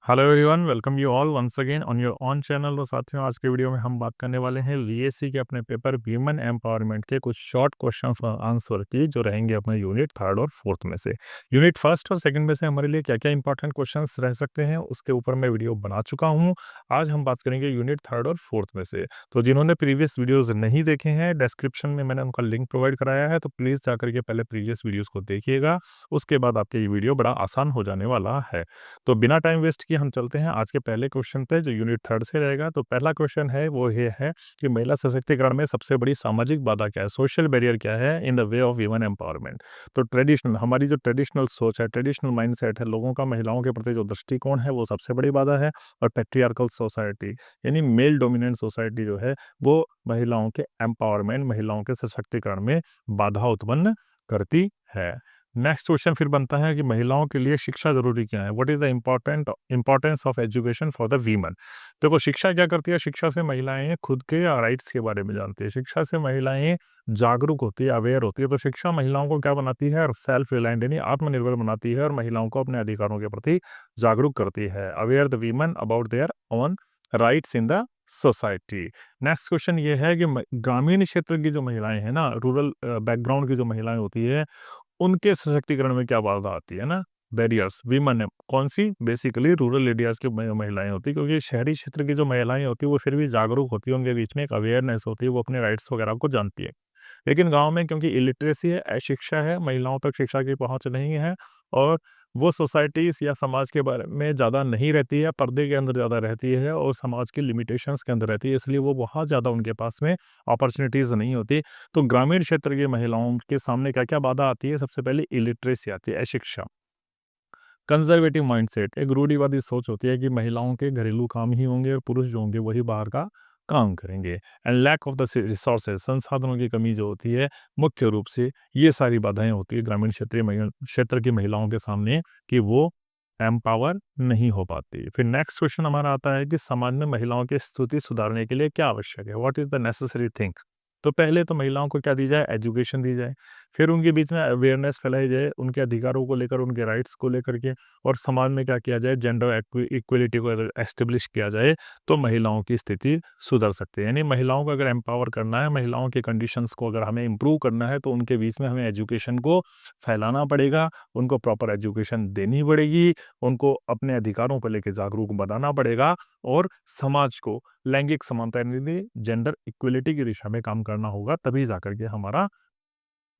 Hello everyone, welcome you all once again on your on channel. तो साथियों, आज के वीडियो में हम बात करने वाले हैं वीएससी के अपने पेपर वीमेन एम्पावरमेंट के कुछ शॉर्ट क्वेश्चन आंसर की, जो रहेंगे अपने यूनिट थर्ड और फोर्थ में से। यूनिट फर्स्ट और सेकंड में से हमारे लिए क्या क्या इंपॉर्टेंट क्वेश्चंस रह सकते हैं, उसके ऊपर मैं वीडियो बना चुका हूँ। आज हम बात करेंगे यूनिट थर्ड और फोर्थ में से। तो जिन्होंने प्रीवियस वीडियोज नहीं देखे हैं, डिस्क्रिप्शन में मैंने उनका लिंक प्रोवाइड कराया है, तो प्लीज़ जाकर के पहले प्रीवियस वीडियोज़ को देखिएगा। उसके बाद आपके ये वीडियो बड़ा आसान हो जाने वाला है। तो बिना टाइम वेस्ट किए हम चलते हैं आज के पहले क्वेश्चन पे, जो यूनिट थर्ड से रहेगा। तो पहला क्वेश्चन है वो ये है कि महिला सशक्तिकरण में सबसे बड़ी सामाजिक बाधा क्या है, सोशल बैरियर क्या है in the way of women empowerment. तो ट्रेडिशनल, हमारी जो ट्रेडिशनल सोच है, ट्रेडिशनल माइंडसेट है, लोगों का महिलाओं के प्रति जो दृष्टिकोण है, वो सबसे बड़ी बाधा है। और पैट्रियार्कल सोसाइटी यानी मेल डोमिनेंट सोसाइटी जो है, वो महिलाओं के एम्पावरमेंट, महिलाओं के सशक्तिकरण में बाधा उत्पन्न करती है। नेक्स्ट क्वेश्चन फिर बनता है कि महिलाओं के लिए शिक्षा जरूरी क्या है, what is the importance of education for the women. देखो, शिक्षा क्या करती है, शिक्षा से महिलाएं खुद के राइट्स के बारे में जानती है, शिक्षा से महिलाएं जागरूक होती है, अवेयर होती है। तो शिक्षा महिलाओं को क्या बनाती है, सेल्फ रिलायंट यानी आत्मनिर्भर बनाती है, और महिलाओं को अपने अधिकारों के प्रति जागरूक करती है। Aware the women about their own rights in the society. Next question ये है कि ग्रामीण क्षेत्र की जो महिलाएं हैं ना, रूरल बैकग्राउंड की जो महिलाएं होती है, उनके सशक्तिकरण में क्या बाधा आती है ना, बैरियर्स वीमन है कौन सी, बेसिकली रूरल एरियाज की महिलाएं होती है। क्योंकि शहरी क्षेत्र की जो महिलाएं होती है वो फिर भी जागरूक होती है, उनके बीच में एक अवेयरनेस होती है, वो अपने राइट्स वगैरह को जानती है। लेकिन गांव में क्योंकि इलिटरेसी है, अशिक्षा है, महिलाओं तक शिक्षा की पहुंच नहीं है, और वो सोसाइटीज या समाज के बारे में ज़्यादा नहीं रहती है, पर्दे के अंदर ज़्यादा रहती है, और समाज की लिमिटेशंस के अंदर रहती है, इसलिए वो बहुत ज़्यादा उनके पास में अपॉर्चुनिटीज़ नहीं होती। तो ग्रामीण क्षेत्र की महिलाओं के सामने क्या क्या बाधा आती है, सबसे पहले इलिटरेसी आती है, अशिक्षा। कंजर्वेटिव माइंडसेट, एक रूढ़िवादी सोच होती है कि महिलाओं के घरेलू काम ही होंगे और पुरुष जो होंगे वही बाहर का काम करेंगे। And lack of the resources, संसाधनों की कमी जो होती है, मुख्य रूप से ये सारी बाधाएं होती है ग्रामीण क्षेत्र की महिलाओं के सामने, कि वो एम्पावर नहीं हो पाती। फिर नेक्स्ट क्वेश्चन हमारा आता है कि समाज में महिलाओं की स्थिति सुधारने के लिए क्या आवश्यक है, what is the necessary thing. तो पहले तो महिलाओं को क्या दी जाए, एजुकेशन दी जाए, फिर उनके बीच में अवेयरनेस फैलाई जाए उनके अधिकारों को लेकर, उनके राइट्स को लेकर के, और समाज में क्या किया जाए, जेंडर इक्वलिटी को अगर एस्टेब्लिश किया जाए, तो महिलाओं की स्थिति सुधर सकती है। यानी महिलाओं को अगर एम्पावर करना है, महिलाओं के कंडीशंस को अगर हमें इम्प्रूव करना है, तो उनके बीच में हमें एजुकेशन को फैलाना पड़ेगा, उनको प्रॉपर एजुकेशन देनी पड़ेगी, उनको अपने अधिकारों पर लेकर जागरूक बनाना पड़ेगा, और समाज को लैंगिक समानता यानी जेंडर इक्वलिटी की दिशा में काम करना होगा, तभी जाकर के हमारा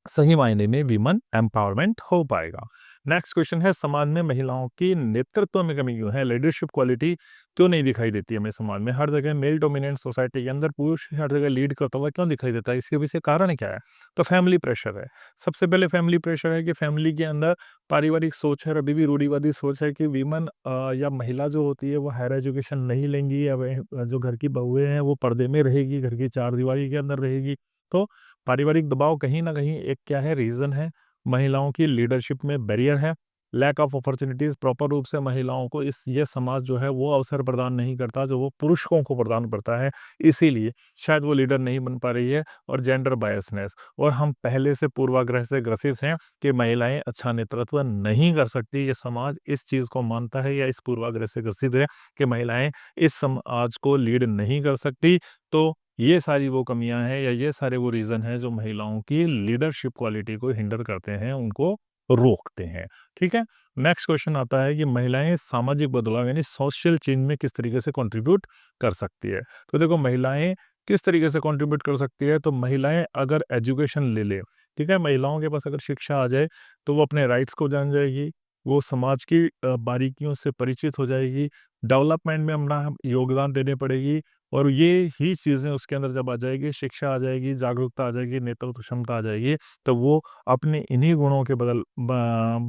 सही मायने में विमेन एम्पावरमेंट हो पाएगा। नेक्स्ट क्वेश्चन है, समाज में महिलाओं की नेतृत्व में कमी क्यों है, लीडरशिप क्वालिटी क्यों नहीं दिखाई देती हमें समाज में। हर जगह मेल डोमिनेंट सोसाइटी के अंदर पुरुष हर जगह लीड करता हुआ क्यों दिखाई देता है, इसके पीछे कारण क्या है। तो फैमिली प्रेशर है। सबसे पहले फैमिली प्रेशर है कि फैमिली के अंदर पारिवारिक सोच है, और अभी भी रूढ़िवादी सोच है कि वीमन या महिला जो होती है वो हायर एजुकेशन नहीं लेंगी, या जो घर की बहुएं हैं वो पर्दे में रहेगी, घर की चार दीवारी के अंदर रहेगी। तो पारिवारिक दबाव कहीं न कहीं एक क्या है, रीज़न है। महिलाओं की लीडरशिप में बैरियर है। लैक ऑफ अपॉर्च्युनिटीज़, प्रॉपर रूप से महिलाओं को ये समाज जो है वो अवसर प्रदान नहीं करता जो वो पुरुषों को प्रदान करता है। इसीलिए शायद वो लीडर नहीं बन पा रही है। और जेंडर बायसनेस, और हम पहले से पूर्वाग्रह से ग्रसित हैं कि महिलाएँ अच्छा नेतृत्व नहीं कर सकती। ये समाज इस चीज़ को मानता है, या इस पूर्वाग्रह से ग्रसित है कि महिलाएँ इस समाज को लीड नहीं कर सकती। तो ये सारी वो कमियां हैं, या ये सारे वो रीज़न हैं जो महिलाओं की लीडरशिप क्वालिटी को हिंडर करते हैं, उनको रोकते हैं। ठीक है। नेक्स्ट क्वेश्चन आता है कि महिलाएं सामाजिक बदलाव यानी सोशल चेंज में किस तरीके से कंट्रीब्यूट कर सकती है। तो देखो, महिलाएं किस तरीके से कंट्रीब्यूट कर सकती है। तो महिलाएं अगर एजुकेशन ले ले, ठीक है, महिलाओं के पास अगर शिक्षा आ जाए, तो वो अपने राइट्स को जान जाएगी, वो समाज की बारीकियों से परिचित हो जाएगी, डेवलपमेंट में अपना योगदान देने पड़ेगी। और ये ही चीज़ें उसके अंदर जब आ जाएगी, शिक्षा आ जाएगी, जागरूकता आ जाएगी, नेतृत्व क्षमता आ जाएगी, तो वो अपने इन्हीं गुणों के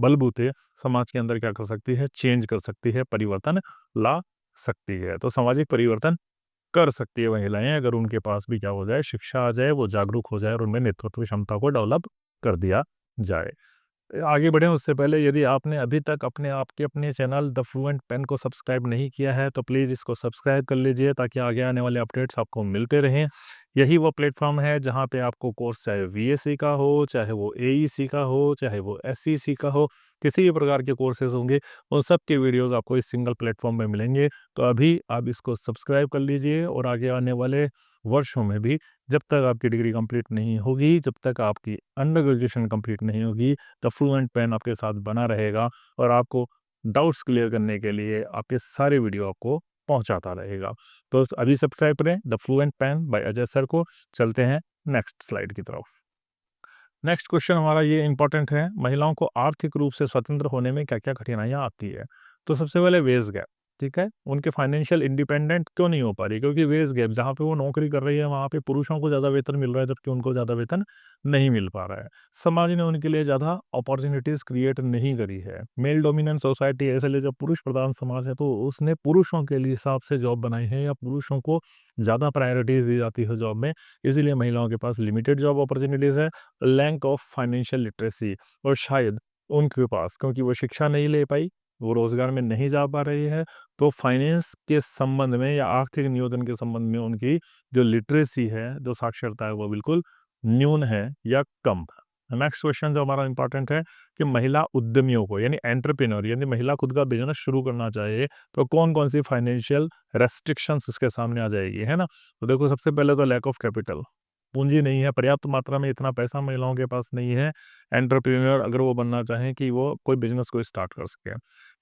बलबूते समाज के अंदर क्या कर सकती है, चेंज कर सकती है, परिवर्तन ला सकती है। तो सामाजिक परिवर्तन कर सकती है महिलाएं, अगर उनके पास भी क्या हो जाए, शिक्षा आ जाए, वो जागरूक हो जाए, और उनमें नेतृत्व क्षमता को डेवलप कर दिया जाए। आगे बढ़ें उससे पहले, यदि आपने अभी तक अपने चैनल द फ्लुएंट पेन को सब्सक्राइब नहीं किया है, तो प्लीज़ इसको सब्सक्राइब कर लीजिए, ताकि आगे आने वाले अपडेट्स आपको मिलते रहें। यही वो प्लेटफॉर्म है जहाँ पे आपको कोर्स चाहे वीएससी का हो, चाहे वो एईसी का हो, चाहे वो एसईसी का हो, किसी भी प्रकार के कोर्सेज होंगे, उन सब के वीडियोस आपको इस सिंगल प्लेटफॉर्म में मिलेंगे। तो अभी आप इसको सब्सक्राइब कर लीजिए और आगे आने वाले वर्षों में भी जब तक आपकी डिग्री कंप्लीट नहीं होगी, जब तक आपकी अंडर ग्रेजुएशन कंप्लीट नहीं होगी, द फ्लुएंट पेन आपके साथ बना रहेगा और आपको डाउट्स क्लियर करने के लिए आपके सारे वीडियो आपको पहुंचाता रहेगा। तो अभी सब्सक्राइब करें the fluent pen by Ajay sir को। चलते हैं नेक्स्ट स्लाइड की तरफ। नेक्स्ट क्वेश्चन हमारा ये इंपॉर्टेंट है, महिलाओं को आर्थिक रूप से स्वतंत्र होने में क्या क्या कठिनाइयाँ आती है। तो सबसे पहले वेज गैप, ठीक है, उनके फाइनेंशियल इंडिपेंडेंट क्यों नहीं हो पा रही, क्योंकि वेज गैप, जहाँ पे वो नौकरी कर रही है वहाँ पे पुरुषों को ज़्यादा वेतन मिल रहा है जबकि उनको ज़्यादा वेतन नहीं मिल पा रहा है। समाज ने उनके लिए ज़्यादा अपॉर्चुनिटीज़ क्रिएट नहीं करी है। मेल डोमिनेंट सोसाइटी, इसलिए जो पुरुष प्रधान समाज है तो उसने पुरुषों के लिए हिसाब से जॉब बनाई है या पुरुषों को ज़्यादा प्रायोरिटीज़ दी जाती है जॉब में, इसीलिए महिलाओं के पास लिमिटेड जॉब अपॉर्चुनिटीज़ है। लैक ऑफ फाइनेंशियल लिटरेसी, और शायद उनके पास क्योंकि वो शिक्षा नहीं ले पाई, वो रोज़गार में नहीं जा पा रही है, तो फाइनेंस के संबंध में या आर्थिक नियोजन के संबंध में उनकी जो लिटरेसी है, जो साक्षरता है, वो बिल्कुल न्यून है या कम है। नेक्स्ट क्वेश्चन जो हमारा इंपॉर्टेंट है कि महिला उद्यमियों को, यानी एंटरप्रेन्योर, यानी महिला खुद का बिजनेस शुरू करना चाहिए तो कौन कौन सी फाइनेंशियल रेस्ट्रिक्शंस उसके सामने आ जाएगी, है ना। तो देखो, सबसे पहले तो लैक ऑफ कैपिटल, पूंजी नहीं है, पर्याप्त मात्रा में इतना पैसा महिलाओं के पास नहीं है एंटरप्रेन्योर अगर वो बनना चाहें कि वो कोई बिजनेस को स्टार्ट कर सकें।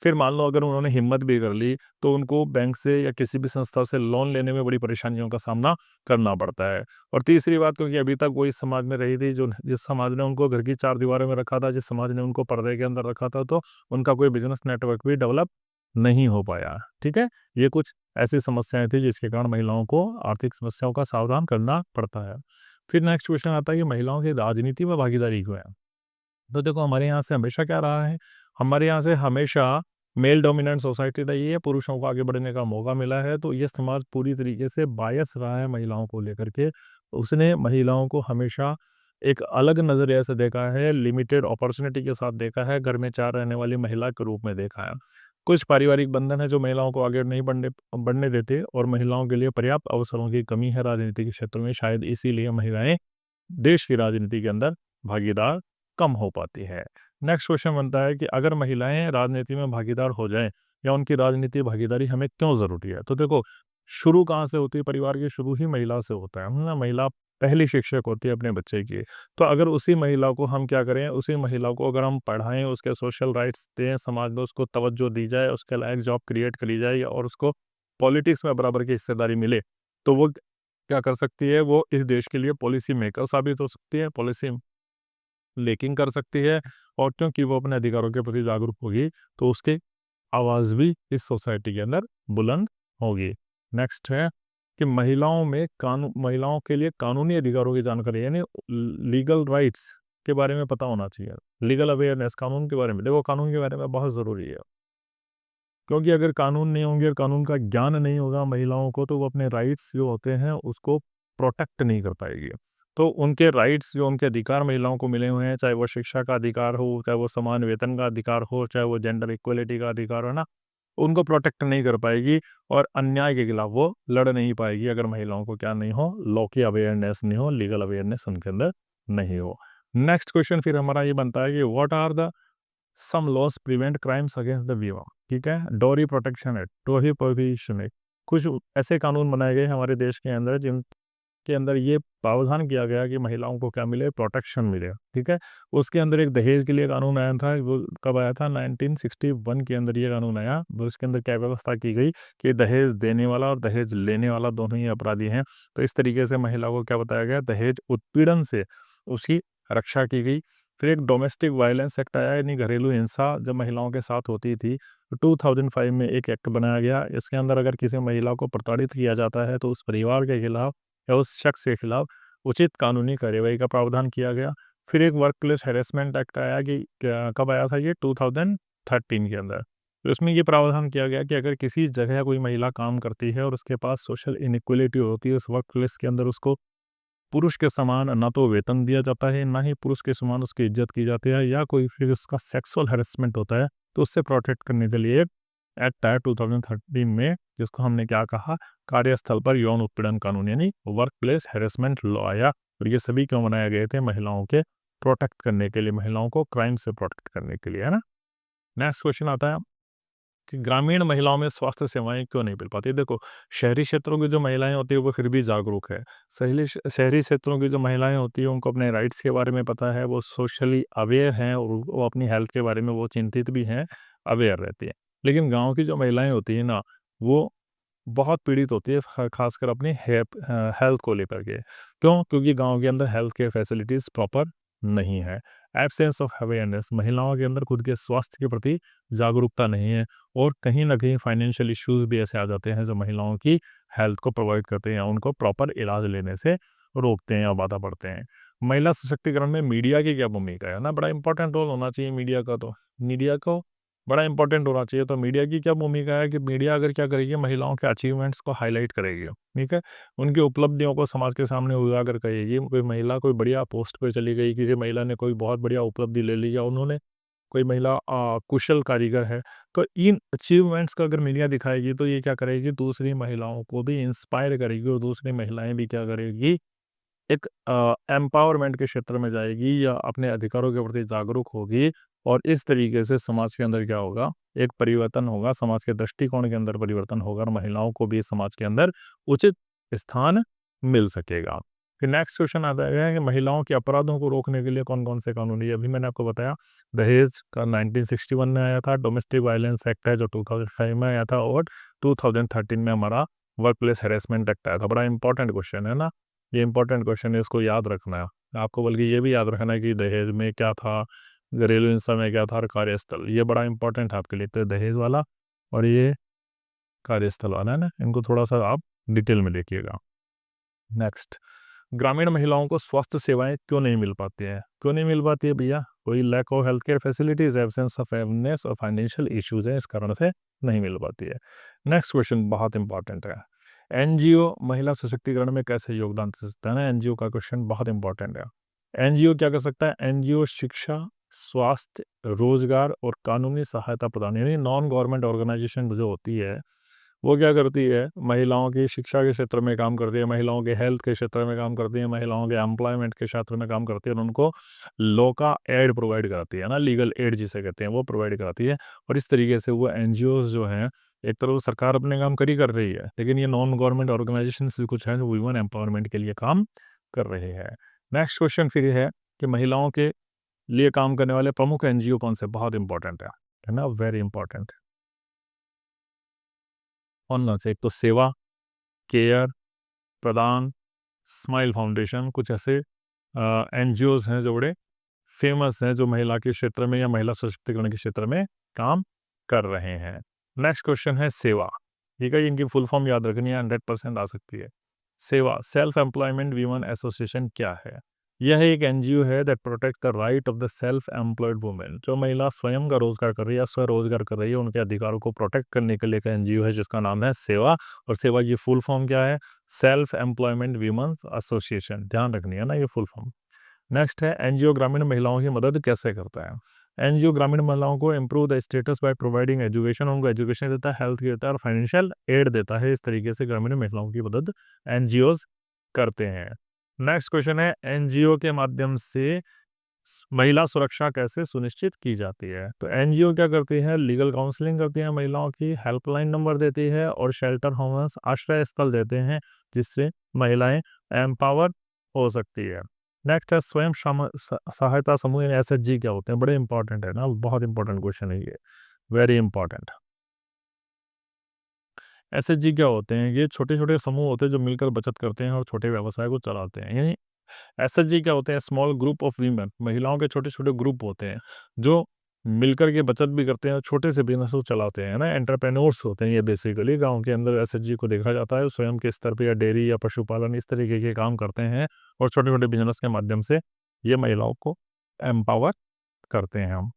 फिर मान लो अगर उन्होंने हिम्मत भी कर ली तो उनको बैंक से या किसी भी संस्था से लोन लेने में बड़ी परेशानियों का सामना करना पड़ता है। और तीसरी बात, क्योंकि अभी तक वो इस समाज में रही थी जो जिस समाज ने उनको घर की चार दीवारों में रखा था, जिस समाज ने उनको पर्दे के अंदर रखा था, तो उनका कोई बिजनेस नेटवर्क भी डेवलप नहीं हो पाया। ठीक है, ये कुछ ऐसी समस्याएं थी जिसके कारण महिलाओं को आर्थिक समस्याओं का सावधान करना पड़ता है। फिर नेक्स्ट क्वेश्चन आता है कि महिलाओं की राजनीति में भागीदारी क्यों है। तो देखो, हमारे यहाँ से हमेशा क्या रहा है, हमारे यहाँ से हमेशा मेल डोमिनेंट सोसाइटी रही है, पुरुषों को आगे बढ़ने का मौका मिला है, तो ये समाज पूरी तरीके से बायस रहा है महिलाओं को लेकर के। उसने महिलाओं को हमेशा एक अलग नज़रिए से देखा है, लिमिटेड अपॉर्चुनिटी के साथ देखा है, घर में चार रहने वाली महिला के रूप में देखा है। कुछ पारिवारिक बंधन है जो महिलाओं को आगे नहीं बढ़ने बढ़ने देते और महिलाओं के लिए पर्याप्त अवसरों की कमी है राजनीति के क्षेत्र में, शायद इसीलिए महिलाएं देश की राजनीति के अंदर भागीदार कम हो पाती है। नेक्स्ट क्वेश्चन बनता है कि अगर महिलाएं राजनीति में भागीदार हो जाएं या उनकी राजनीति भागीदारी हमें क्यों ज़रूरी है। तो देखो, शुरू कहाँ से होती है, परिवार की शुरू ही महिला से होता है ना। महिला पहली शिक्षक होती है अपने बच्चे की। तो अगर उसी महिला को हम क्या करें, उसी महिला को अगर हम पढ़ाएं, उसके सोशल राइट्स दें, समाज में उसको तवज्जो दी जाए, उसके लायक जॉब क्रिएट करी जाए और उसको पॉलिटिक्स में बराबर की हिस्सेदारी मिले, तो वो क्या कर सकती है, वो इस देश के लिए पॉलिसी मेकर साबित हो सकती है, पॉलिसी लेकिन कर सकती है। और क्योंकि वो अपने अधिकारों के प्रति जागरूक होगी तो उसकी आवाज़ भी इस सोसाइटी के अंदर बुलंद होगी। नेक्स्ट है कि महिलाओं के लिए कानूनी अधिकारों की जानकारी, यानी लीगल राइट्स के बारे में पता होना चाहिए। लीगल अवेयरनेस, कानून के बारे में, देखो कानून के बारे में बहुत ज़रूरी है, क्योंकि अगर कानून नहीं होंगे और कानून का ज्ञान नहीं होगा महिलाओं को, तो वो अपने राइट्स जो होते हैं उसको प्रोटेक्ट नहीं कर पाएगी। तो उनके राइट्स, जो उनके अधिकार महिलाओं को मिले हुए हैं, चाहे वो शिक्षा का अधिकार हो, चाहे वो समान वेतन का अधिकार हो, चाहे वो जेंडर इक्वलिटी का अधिकार हो ना, उनको प्रोटेक्ट नहीं कर पाएगी और अन्याय के खिलाफ वो लड़ नहीं पाएगी अगर महिलाओं को क्या नहीं हो, लॉ की अवेयरनेस नहीं हो, लीगल अवेयरनेस उनके अंदर नहीं हो। नेक्स्ट क्वेश्चन फिर हमारा ये बनता है कि what are the sum laws prevent crimes against the weaver. ठीक है, dowry protection act, dowry prohibition act, कुछ ऐसे कानून बनाए गए हमारे देश के अंदर जिनके अंदर ये प्रावधान किया गया कि महिलाओं को क्या मिले, प्रोटेक्शन मिले। ठीक है, उसके अंदर एक दहेज के लिए कानून आया था, वो कब आया था, 1961 के अंदर ये कानून आया। उसके अंदर क्या व्यवस्था की गई कि दहेज देने वाला और दहेज लेने वाला दोनों ही अपराधी हैं। तो इस तरीके से महिला को क्या बताया गया, दहेज उत्पीड़न से उसकी रक्षा की गई। फिर एक डोमेस्टिक वायलेंस एक्ट आया, यानी घरेलू हिंसा जब महिलाओं के साथ होती थी, तो 2005 में एक एक्ट बनाया गया। इसके अंदर अगर किसी महिला को प्रताड़ित किया जाता है तो उस परिवार के खिलाफ या उस शख्स के खिलाफ उचित कानूनी कार्यवाही का प्रावधान किया गया। फिर एक वर्क प्लेस हैरेसमेंट एक्ट आया कि कब आया था, ये 2013 के अंदर। तो इसमें ये प्रावधान किया गया कि अगर किसी जगह कोई महिला काम करती है और उसके पास सोशल इनइक्वलिटी होती है, उस वर्क प्लेस के अंदर उसको पुरुष के समान ना तो वेतन दिया जाता है, ना ही पुरुष के समान उसकी इज्जत की जाती है, या कोई फिर उसका सेक्सुअल हैरेसमेंट होता है, तो उससे प्रोटेक्ट करने के लिए एक्ट आया 2013 में, जिसको हमने क्या कहा, कार्यस्थल पर यौन उत्पीड़न कानून यानी वर्क प्लेस हैरेसमेंट लॉ आया। और ये सभी क्यों बनाए गए थे, महिलाओं के प्रोटेक्ट करने के लिए, महिलाओं को क्राइम से प्रोटेक्ट करने के लिए, है ना। नेक्स्ट क्वेश्चन आता है कि ग्रामीण महिलाओं में स्वास्थ्य सेवाएं क्यों नहीं मिल पाती। देखो, शहरी क्षेत्रों की जो महिलाएं होती है वो फिर भी जागरूक है। शहरी क्षेत्रों की जो महिलाएं होती है उनको अपने राइट्स के बारे में पता है, वो सोशली अवेयर हैं और वो अपनी हेल्थ के बारे में वो चिंतित भी हैं, अवेयर रहती है। लेकिन गांव की जो महिलाएं होती है ना, वो बहुत पीड़ित होती है, खासकर अपनी हेल्थ को लेकर के। क्यों? क्योंकि गांव के अंदर हेल्थ केयर फैसिलिटीज़ प्रॉपर नहीं है। एब्सेंस ऑफ अवेयरनेस, महिलाओं के अंदर खुद के स्वास्थ्य के प्रति जागरूकता नहीं है। और कहीं न कहीं फाइनेंशियल इश्यूज़ भी ऐसे आ जाते हैं जो महिलाओं की हेल्थ को प्रोवाइड करते हैं या उनको प्रॉपर इलाज लेने से रोकते हैं या बाधा पड़ते हैं। महिला सशक्तिकरण में मीडिया की क्या भूमिका है ना? बड़ा इंपॉर्टेंट रोल होना चाहिए मीडिया का तो। मीडिया को बड़ा इंपॉर्टेंट होना चाहिए। तो मीडिया की क्या भूमिका है कि मीडिया अगर क्या करेगी, महिलाओं के अचीवमेंट्स को हाईलाइट करेगी, ठीक है? उनकी उपलब्धियों को समाज के सामने उजागर करेगी। कोई महिला कोई बढ़िया पोस्ट पे चली गई, किसी महिला ने कोई बहुत बढ़िया उपलब्धि ले ली या उन्होंने कोई महिला कुशल कारीगर है, तो इन अचीवमेंट्स को अगर मीडिया दिखाएगी तो ये क्या करेगी, दूसरी महिलाओं को भी इंस्पायर करेगी और दूसरी महिलाएँ भी क्या करेगी, एक एम्पावरमेंट के क्षेत्र में जाएगी या अपने अधिकारों के प्रति जागरूक होगी। और इस तरीके से समाज के अंदर क्या होगा, एक परिवर्तन होगा, समाज के दृष्टिकोण के अंदर परिवर्तन होगा और महिलाओं को भी समाज के अंदर उचित स्थान मिल सकेगा। फिर नेक्स्ट क्वेश्चन आता है कि महिलाओं के अपराधों को रोकने के लिए कौन-कौन से कानून है? ये अभी मैंने आपको बताया, दहेज का 1961 में आया था, डोमेस्टिक वायलेंस एक्ट है जो 2005 में आया था और 2013 में हमारा वर्क प्लेस हैरेसमेंट एक्ट आया था। बड़ा इंपॉर्टेंट क्वेश्चन है ना? ये इंपॉर्टेंट क्वेश्चन है, इसको याद रखना है। आपको बल्कि ये भी याद रखना है कि दहेज में क्या था, घरेलू हिंसा में क्या था और कार्यस्थल। ये बड़ा इंपॉर्टेंट है आपके लिए। तो दहेज वाला और ये कार्यस्थल वाला है ना, इनको थोड़ा-सा आप डिटेल में देखिएगा। नेक्स्ट, ग्रामीण महिलाओं को स्वास्थ्य सेवाएँ क्यों नहीं मिल पाती हैं? क्यों नहीं मिल पाती है भैया? कोई lack of health care facilities, absence of awareness और फाइनेंशियल इश्यूज़ हैं, इस कारण से नहीं मिल पाती है। नेक्स्ट क्वेश्चन बहुत इंपॉर्टेंट है। एनजीओ महिला सशक्तिकरण में कैसे योगदान दे सकता है ना? एनजीओ का क्वेश्चन बहुत इंपॉर्टेंट है। एनजीओ क्या कर सकता है? एनजीओ शिक्षा, स्वास्थ्य, रोजगार और कानूनी सहायता प्रदान, यानी नॉन गवर्नमेंट ऑर्गेनाइजेशन जो होती है, वो क्या करती है, महिलाओं की शिक्षा के क्षेत्र में काम करती है, महिलाओं के हेल्थ के क्षेत्र में काम करती है, महिलाओं के एम्प्लॉयमेंट के क्षेत्र में काम करती है और उनको लॉ का एड प्रोवाइड कराती है ना, लीगल एड जिसे कहते हैं, वो प्रोवाइड कराती है। और इस तरीके से वो एनजीओज़ जो हैं, एक तरफ सरकार अपने काम कर रही है, लेकिन ये नॉन गवर्नमेंट ऑर्गेनाइजेशंस भी कुछ हैं जो वुमेन एम्पावरमेंट के लिए काम कर रहे हैं। नेक्स्ट क्वेश्चन फिर ये है कि महिलाओं के लिए काम करने वाले प्रमुख एनजीओ कौन से? बहुत इंपॉर्टेंट है ना? Very important. कौन-कौन से? एक तो सेवा, केयर, प्रदान, स्माइल फाउंडेशन, कुछ ऐसे एनजीओज़ हैं जो बड़े फेमस हैं, जो महिला के क्षेत्र में या महिला सशक्तिकरण के क्षेत्र में काम कर रहे हैं। नेक्स्ट क्वेश्चन है सेवा, ठीक है? इनकी फुल फॉर्म याद रखनी है, 100% आ सकती है। सेवा, सेल्फ एम्प्लॉयमेंट वीमेन एसोसिएशन क्या है? यह एक एनजीओ है that protect the right of the self employed women. जो महिला स्वयं का रोजगार कर रही है, स्वरोजगार कर रही है, उनके अधिकारों को प्रोटेक्ट करने के लिए एक एनजीओ है जिसका नाम है सेवा। और सेवा की फुल फॉर्म क्या है? Self employment women association. ध्यान रखनी है ना ये फुल फॉर्म। नेक्स्ट है एनजीओ ग्रामीण महिलाओं की मदद कैसे करता है? एनजीओ ग्रामीण महिलाओं को improve the status by providing education, उनको एजुकेशन देता है, हेल्थ देता है और फाइनेंशियल एड देता है। इस तरीके से ग्रामीण महिलाओं की मदद एनजीओज करते हैं। नेक्स्ट क्वेश्चन है एनजीओ के माध्यम से महिला सुरक्षा कैसे सुनिश्चित की जाती है? तो एनजीओ क्या करती है? लीगल काउंसलिंग करती है, महिलाओं की हेल्पलाइन नंबर देती है और शेल्टर होम्स, आश्रय स्थल देते हैं, जिससे महिलाएं एम्पावर हो सकती है। नेक्स्ट है स्वयं सहायता समूह, एसएचजी क्या होते हैं? बड़े इंपॉर्टेंट है ना, बहुत इंपॉर्टेंट क्वेश्चन है ये, वेरी इंपॉर्टेंट। एसएचजी क्या होते हैं? ये छोटे छोटे समूह होते हैं जो मिलकर बचत करते हैं और छोटे व्यवसाय को चलाते हैं। यानी एसएचजी क्या होते हैं? स्मॉल ग्रुप ऑफ वीमेन, महिलाओं के छोटे-छोटे ग्रुप होते हैं, जो मिलकर के बचत भी करते हैं और छोटे से बिज़नेस को चलाते हैं ना, एंटरप्रेन्योर्स होते हैं ये बेसिकली। गाँव के अंदर एसएचजी को देखा जाता है, स्वयं के स्तर पे या डेयरी या पशुपालन इस तरीके के काम करते हैं और छोटे-छोटे बिज़नेस के माध्यम से ये महिलाओं को एम्पावर करते हैं हम।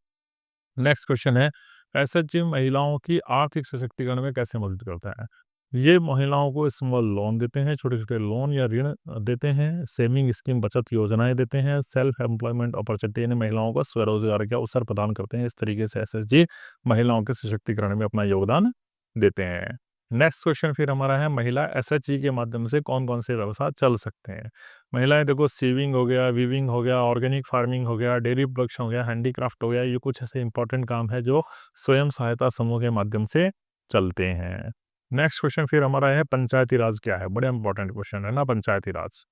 नेक्स्ट क्वेश्चन है एसएचजी महिलाओं की आर्थिक सशक्तिकरण में कैसे मदद करता है? ये महिलाओं को स्मॉल लोन देते हैं, छोटे-छोटे लोन या ऋण देते हैं, सेविंग स्कीम बचत योजनाएँ देते हैं, सेल्फ एम्प्लॉयमेंट अपॉर्चुनिटी यानी महिलाओं को स्वरोजगार के अवसर प्रदान करते हैं। इस तरीके से एसएचजी महिलाओं के सशक्तिकरण में अपना योगदान देते हैं। नेक्स्ट क्वेश्चन फिर हमारा है महिला एसएचजी के माध्यम से कौन-कौन से व्यवसाय चल सकते हैं? महिलाएँ देखो सीविंग हो गया, वीविंग हो गया, ऑर्गेनिक फार्मिंग हो गया, डेयरी प्रोडक्शन हो गया, हैंडीक्राफ्ट हो गया, ये कुछ ऐसे इंपॉर्टेंट काम है जो स्वयं सहायता समूह के माध्यम से चलते हैं। नेक्स्ट क्वेश्चन फिर हमारा है पंचायती राज क्या है? बड़ा इंपॉर्टेंट क्वेश्चन है ना पंचायती राज।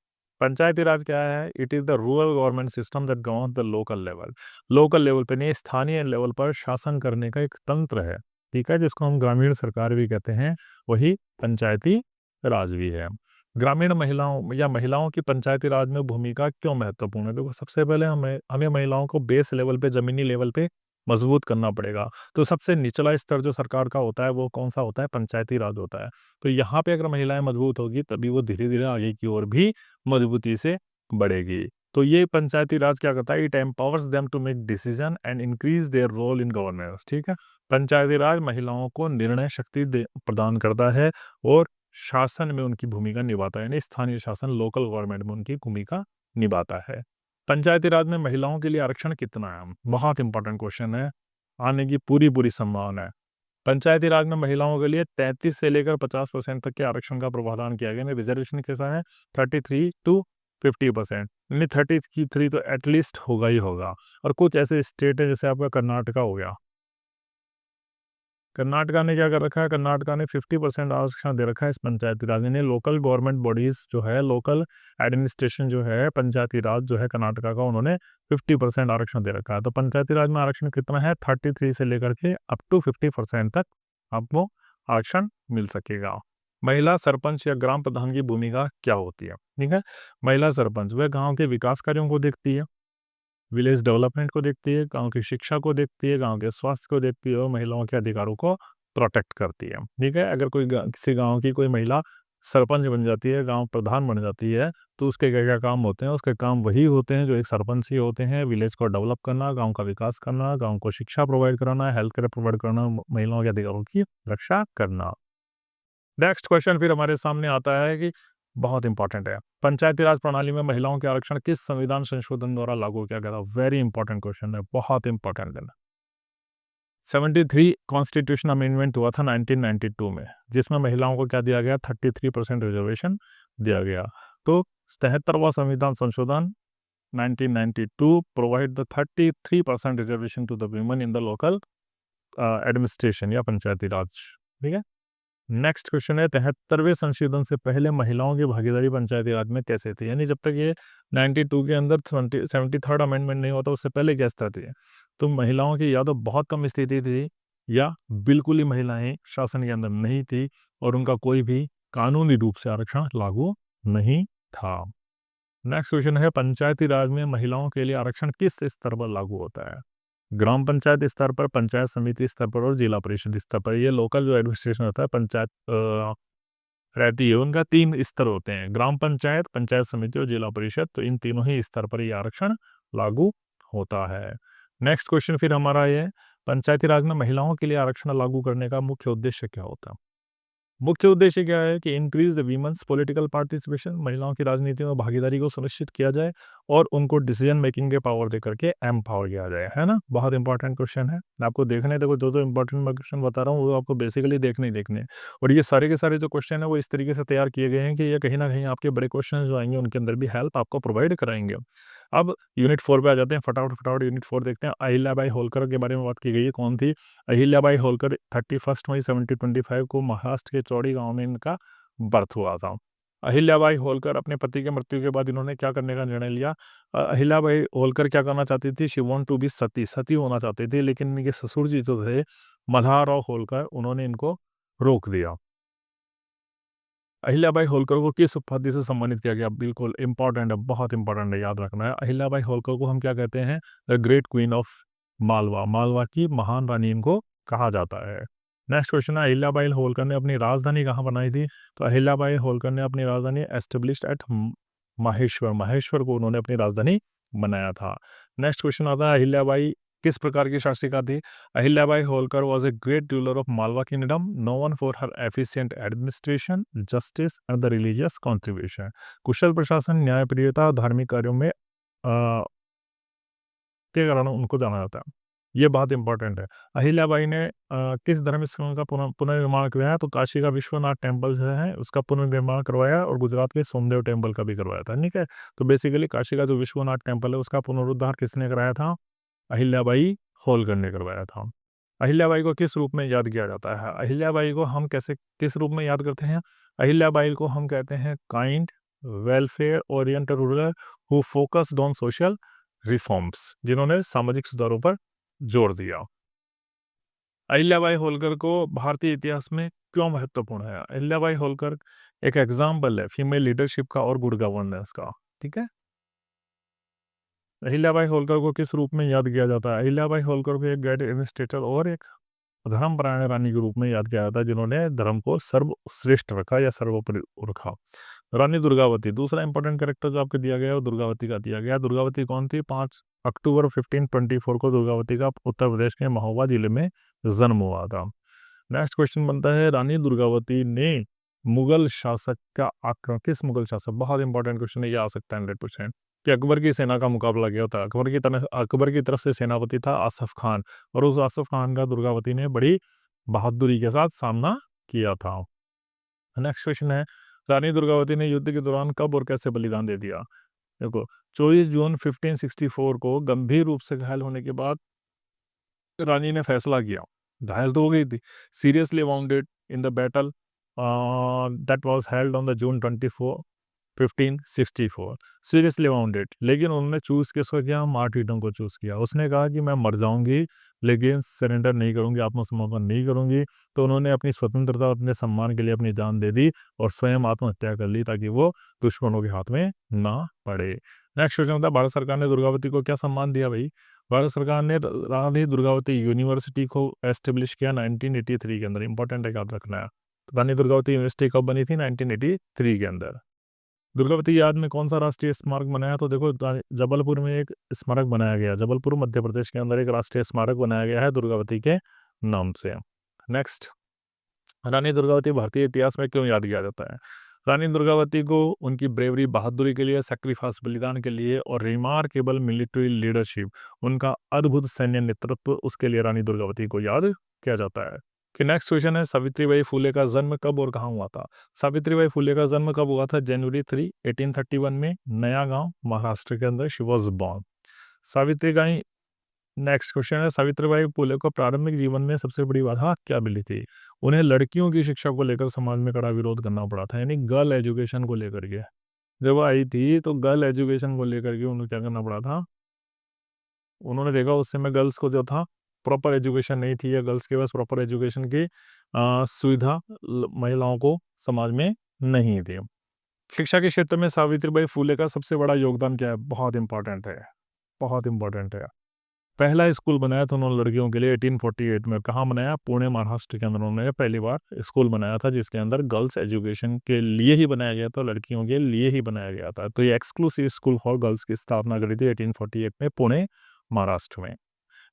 पंचायती राज क्या है? It is the rural government system that governs the local level. Local level पे नहीं, स्थानीय लेवल पर शासन करने का एक तंत्र है, ठीक है? जिसको हम ग्रामीण सरकार भी कहते हैं, वही पंचायती राज भी है। ग्रामीण महिलाओं या महिलाओं की पंचायती राज में भूमिका क्यों महत्वपूर्ण है? देखो सबसे पहले हमें हमें महिलाओं को बेस लेवल पे, ज़मीनी लेवल पे मजबूत करना पड़ेगा। तो सबसे निचला स्तर जो सरकार का होता है वो कौन-सा होता है? पंचायती राज होता है। तो यहाँ पे अगर महिलाएँ मजबूत होगी तभी वो धीरे-धीरे आगे की ओर भी मजबूती से बढ़ेगी। तो ये पंचायती राज क्या करता है? It empowers them to make decision and increase their role in governance, ठीक है? पंचायती राज महिलाओं को निर्णय शक्ति दे प्रदान करता है और शासन में उनकी भूमिका निभाता है, यानी स्थानीय शासन लोकल गवर्नमेंट में उनकी भूमिका निभाता है। पंचायती राज में महिलाओं के लिए आरक्षण कितना है? बहुत इंपॉर्टेंट क्वेश्चन है, आने की पूरी-पूरी संभावना है। पंचायती राज में महिलाओं के लिए 33 से लेकर 50% तक के आरक्षण का प्रावधान किया गया है। रिजर्वेशन कैसा है? 33 टू 50%, यानी 33 तो एटलीस्ट होगा ही होगा। और कुछ ऐसे स्टेट है जैसे आपका कर्नाटका हो गया। कर्नाटका ने क्या कर रखा है? कर्नाटका ने 50% आरक्षण दे रखा है इस पंचायती राज में। लोकल गवर्नमेंट बॉडीज जो है, लोकल एडमिनिस्ट्रेशन जो है, पंचायती राज जो है कर्नाटका का, उन्होंने 50% आरक्षण दे रखा है। तो पंचायती राज में आरक्षण कितना है? 33 से लेकर के अप टू 50% तक आपको आरक्षण मिल सकेगा। महिला सरपंच या ग्राम प्रधान की भूमिका क्या होती है? ठीक है, महिला सरपंच वह गांव के विकास कार्यों को देखती है, विलेज डेवलपमेंट को देखती है, गाँव की शिक्षा को देखती है, गाँव के स्वास्थ्य को देखती है और महिलाओं के अधिकारों को प्रोटेक्ट करती है। ठीक है? अगर कोई किसी गाँव की कोई महिला सरपंच बन जाती है, गाँव प्रधान बन जाती है, तो उसके क्या-क्या काम होते हैं? उसके काम वही होते हैं जो एक सरपंच ही होते हैं, विलेज को डेवलप करना, गाँव का विकास करना, गाँव को शिक्षा प्रोवाइड कराना, हेल्थ केयर प्रोवाइड करना, महिलाओं के अधिकारों की रक्षा करना। नेक्स्ट क्वेश्चन फिर हमारे सामने आता है कि बहुत इंपॉर्टेंट है। पंचायती राज प्रणाली में महिलाओं के आरक्षण किस संविधान संशोधन द्वारा लागू किया गया था? वेरी इंपॉर्टेंट क्वेश्चन है, बहुत इंपॉर्टेंट है। 73 कॉन्स्टिट्यूशन अमेंडमेंट हुआ था 1992 में, जिसमें महिलाओं को क्या दिया गया? 33% रिजर्वेशन दिया गया। तो 73वां संविधान संशोधन 1992 provide the 33% reservation to the women in the local administration या पंचायती राज। ठीक है? नेक्स्ट क्वेश्चन है 73वें संशोधन से पहले महिलाओं की भागीदारी पंचायती राज में कैसे थी? यानी जब तक ये 92 के अंदर 73rd अमेंडमेंट नहीं होता उससे पहले क्या स्थिति है? तो महिलाओं की या तो बहुत कम स्थिति थी या बिल्कुल ही महिलाएं शासन के अंदर नहीं थी और उनका कोई भी कानूनी रूप से आरक्षण लागू नहीं था। नेक्स्ट क्वेश्चन है पंचायती राज में महिलाओं के लिए आरक्षण किस स्तर पर लागू होता है? ग्राम पंचायत स्तर पर, पंचायत समिति स्तर पर और जिला परिषद स्तर पर। ये लोकल जो एडमिनिस्ट्रेशन होता है, पंचायत रहती है, उनका 3 स्तर होते हैं, ग्राम पंचायत, पंचायत समिति और जिला परिषद। तो इन तीनों ही स्तर पर ये आरक्षण लागू होता है। नेक्स्ट क्वेश्चन फिर हमारा ये है, पंचायती राज में महिलाओं के लिए आरक्षण लागू करने का मुख्य उद्देश्य क्या होता है? मुख्य उद्देश्य क्या है कि increase the women's political participation, महिलाओं की राजनीति में भागीदारी को सुनिश्चित किया जाए और उनको डिसीजन मेकिंग के पावर दे करके एम्पावर किया जाए, है ना? बहुत इंपॉर्टेंट क्वेश्चन है। आपको देखने देखो जो इंपॉर्टेंट मैं क्वेश्चन बता रहा हूँ वो आपको बेसिकली देखने ही देखने हैं। और ये सारे के सारे जो क्वेश्चन है वो इस तरीके से तैयार किए गए हैं कि ये कहीं ना कहीं आपके बड़े क्वेश्चन जो आएंगे उनके अंदर भी हेल्प आपको प्रोवाइड कराएंगे। अब यूनिट 4 पे आ जाते हैं, फटाफट फटाफट यूनिट 4 देखते हैं। अहिल्याबाई होलकर के बारे में बात की गई है, कौन थी? अहिल्याबाई होलकर 31 मई 1725 को महाराष्ट्र के चौड़ी गांव में इनका बर्थ हुआ था। अहिल्याबाई होलकर अपने पति की मृत्यु के बाद इन्होंने क्या करने का निर्णय लिया? अहिल्याबाई होलकर क्या करना चाहती थी? शी वांट टू बी सती, सती होना चाहती थी, लेकिन इनके ससुर जी जो थे मल्हारराव होलकर, उन्होंने इनको रोक दिया। अहिल्याबाई होलकर को किस उपाधि से सम्मानित किया गया? बिल्कुल इंपॉर्टेंट है, बहुत इंपॉर्टेंट है, याद रखना है। अहिल्याबाई होलकर को हम क्या कहते हैं? The great queen of Malwa, Malwa की महान रानी इनको कहा जाता है। नेक्स्ट क्वेश्चन है, अहिल्याबाई होलकर ने अपनी राजधानी कहाँ बनाई थी? तो अहिल्याबाई होलकर ने अपनी राजधानी एस्टेब्लिश्ड एट माहेश्वर, माहेश्वर को उन्होंने अपनी राजधानी बनाया था। नेक्स्ट क्वेश्चन आता है, अहिल्याबाई किस प्रकार की शासिका थी? Ahilyabai Holkar was a great ruler of Malwa kingdom, known for her efficient administration, justice and the religious contribution. कुशल प्रशासन, न्यायप्रियता और धार्मिक कार्यों में के कारण उनको जाना जाता है। ये बहुत इंपॉर्टेंट है। अहिल्याबाई ने किस धर्म स्थलों का पुनर्निर्माण करवाया? तो काशी का विश्वनाथ टेम्पल जो है उसका पुनर्निर्माण करवाया और गुजरात के सोमदेव टेम्पल का भी करवाया था, ठीक है। तो बेसिकली काशी का जो विश्वनाथ टेम्पल है उसका पुनरुद्धार किसने कराया था? अहिल्याबाई होलकर ने करवाया था। अहिल्याबाई को किस रूप में याद किया जाता है? अहिल्याबाई को हम कैसे किस रूप में याद करते हैं? अहिल्याबाई को हम कहते हैं kind, welfare oriented ruler who focused on social reforms, जिन्होंने सामाजिक सुधारों पर जोर दिया। अहिल्याबाई होलकर को भारतीय इतिहास में क्यों महत्वपूर्ण है? अहिल्याबाई होलकर एक एग्जाम्पल है फीमेल लीडरशिप का और गुड गवर्नेंस का, ठीक है। अहिल्याबाई होलकर को किस रूप में याद किया जाता है? अहिल्याबाई होलकर को एक ग्रेट एडमिनिस्ट्रेटर और एक धर्मपरायण रानी के रूप में याद किया जाता है, जिन्होंने धर्म को सर्वश्रेष्ठ रखा या सर्वोपरि रखा। रानी दुर्गावती, दूसरा इंपॉर्टेंट कैरेक्टर जो आपको दिया गया है वो दुर्गावती का दिया गया। दुर्गावती कौन थी? 5 अक्टूबर 1524 को दुर्गावती का उत्तर प्रदेश के महोबा जिले में जन्म हुआ था। नेक्स्ट क्वेश्चन बनता है, रानी दुर्गावती ने मुगल शासक का आक्रमण, किस मुगल शासक, बहुत इंपॉर्टेंट क्वेश्चन है, ये आ सकता है 100%, कि अकबर की सेना का मुकाबला किया था। अकबर की तरफ से सेनापति था आसफ खान, और उस आसफ खान का दुर्गावती ने बड़ी बहादुरी के साथ सामना किया था। नेक्स्ट क्वेश्चन है, रानी दुर्गावती ने युद्ध के दौरान कब और कैसे बलिदान दे दिया? देखो, 24 जून 1564 को गंभीर रूप से घायल होने के बाद रानी ने फैसला किया, घायल तो हो गई थी, seriously bounded in the battle that was held on the June 24 1564, seriously bounded, लेकिन उन्होंने चूज किसको किया? मार्टिरडम को चूज किया। उसने कहा कि मैं मर जाऊंगी लेकिन सरेंडर नहीं करूंगी, आत्मसमर्पण नहीं करूंगी। तो उन्होंने अपनी स्वतंत्रता, अपने सम्मान के लिए अपनी जान दे दी और स्वयं आत्महत्या कर ली ताकि वो दुश्मनों के हाथ में ना पड़े। नेक्स्ट क्वेश्चन होता है, भारत सरकार ने दुर्गावती को क्या सम्मान दिया भाई? भारत सरकार ने रानी दुर्गावती यूनिवर्सिटी को एस्टेब्लिश किया 1983 के अंदर। इंपॉर्टेंट है, याद रखना है। तो रानी दुर्गावती यूनिवर्सिटी कब बनी थी? 1983 के अंदर। दुर्गावती की याद में कौन सा राष्ट्रीय स्मारक बनाया? तो देखो, जबलपुर में एक स्मारक बनाया गया, जबलपुर मध्य प्रदेश के अंदर एक राष्ट्रीय स्मारक बनाया गया है दुर्गावती के नाम से। नेक्स्ट, रानी दुर्गावती भारतीय इतिहास में क्यों याद किया जाता है? रानी दुर्गावती को उनकी ब्रेवरी, बहादुरी के लिए, सेक्रीफाइस, बलिदान के लिए और रिमार्केबल मिलिट्री लीडरशिप, उनका अद्भुत सैन्य नेतृत्व, उसके लिए रानी दुर्गावती को याद किया जाता है। कि नेक्स्ट क्वेश्चन है, सावित्रीबाई फुले का जन्म कब और कहाँ हुआ था? सावित्रीबाई फुले का जन्म कब हुआ था? जनवरी 3, 1831 में नया गांव, महाराष्ट्र के अंदर she was born. Savitribai next question है, सावित्रीबाई फुले को प्रारंभिक जीवन में सबसे बड़ी बाधा क्या मिली थी? उन्हें लड़कियों की शिक्षा को लेकर समाज में कड़ा विरोध करना पड़ा था, यानी गर्ल एजुकेशन को लेकर के। जब आई थी तो गर्ल एजुकेशन को लेकर के उन्हें क्या करना पड़ा था? उन्होंने देखा उस समय गर्ल्स को जो था प्रॉपर एजुकेशन नहीं थी, या गर्ल्स के पास प्रॉपर एजुकेशन की सुविधा महिलाओं को समाज में नहीं थी। शिक्षा के क्षेत्र में सावित्रीबाई फुले का सबसे बड़ा योगदान क्या है? बहुत इंपॉर्टेंट है, बहुत इंपॉर्टेंट है। पहला स्कूल बनाया था उन्होंने लड़कियों के लिए 1848 में। कहाँ बनाया? पुणे, महाराष्ट्र के अंदर उन्होंने पहली बार स्कूल बनाया था, जिसके अंदर गर्ल्स एजुकेशन के लिए ही बनाया गया था, लड़कियों के लिए ही बनाया गया था। तो ये एक्सक्लूसिव स्कूल फॉर गर्ल्स की स्थापना करी थी 1848 में पुणे, महाराष्ट्र में।